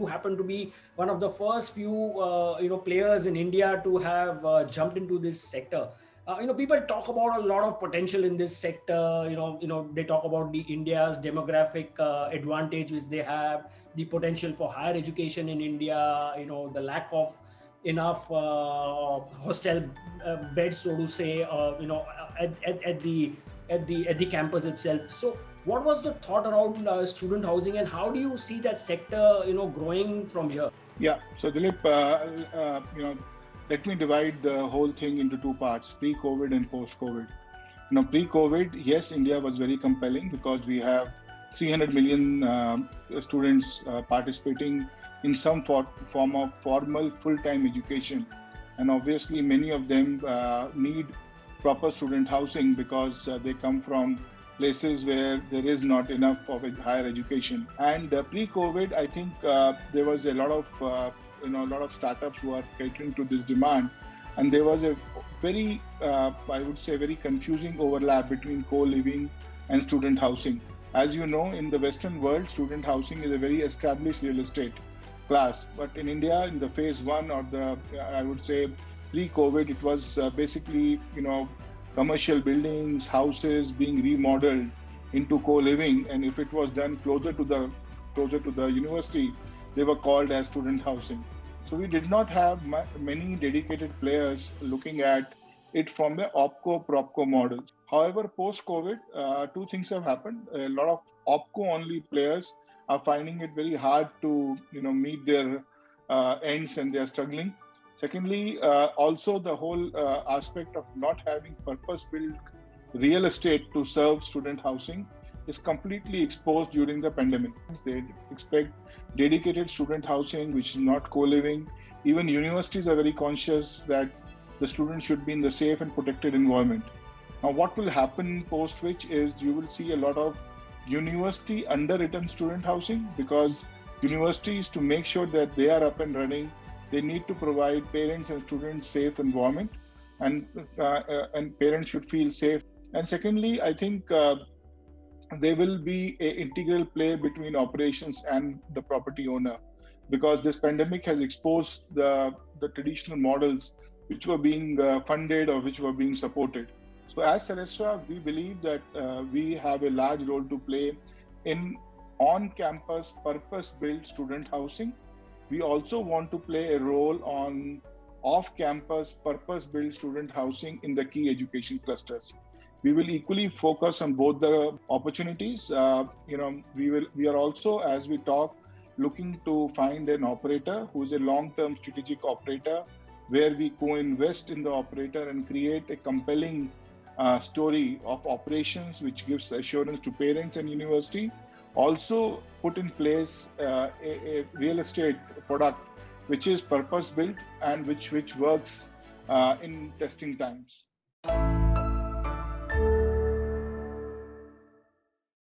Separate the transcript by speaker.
Speaker 1: you happen to be one of the first few players in India to have jumped into this sector. People talk about a lot of potential in this sector. They talk about the India's demographic advantage which they have, the potential for higher education in India. The lack of enough hostel beds, so to say, at the campus itself. So what was the thought around student housing, and how do you see that sector growing from here?
Speaker 2: Yeah. So Dilip, let me divide the whole thing into two parts: pre-COVID and post-COVID. Pre-COVID, yes, India was very compelling because we have 300 million students participating in some form of formal full-time education, and obviously many of them need proper student housing because they come from places where there is not enough of a higher education. And pre-COVID, I think there was a lot of startups who are catering to this demand, and there was a very, I would say, very confusing overlap between co-living and student housing. As you know, in the Western world, student housing is a very established real estate class. But in India, in the phase one or I would say, pre-COVID, it was basically, commercial buildings, houses being remodeled into co-living. And if it was done closer to the university, they were called as student housing. So we did not have many dedicated players looking at it from the OpCo-PropCo model. However, post-COVID, two things have happened. A lot of OpCo-only players are finding it very hard to, meet their ends, and they are struggling. Secondly, also the whole aspect of not having purpose-built real estate to serve student housing is completely exposed during the pandemic. They expect dedicated student housing, which is not co-living. Even universities are very conscious that the students should be in the safe and protected environment. Now, what will happen post which is you will see a lot of university underwritten student housing, because universities, to make sure that they are up and running, they need to provide parents and students safe environment, and parents should feel safe. And secondly, I think there will be an integral play between operations and the property owner, because this pandemic has exposed the traditional models which were being funded or which were being supported. So as Cerestra, we believe that we have a large role to play in on-campus purpose-built student housing. We also want to play a role on off-campus purpose-built student housing in the key education clusters. We will equally focus on both the opportunities. We are also, as we talk, looking to find an operator who is a long-term strategic operator, where we co-invest in the operator and create a compelling story of operations which gives assurance to parents and university. Also put in place a real estate product which is purpose built and which works in testing times.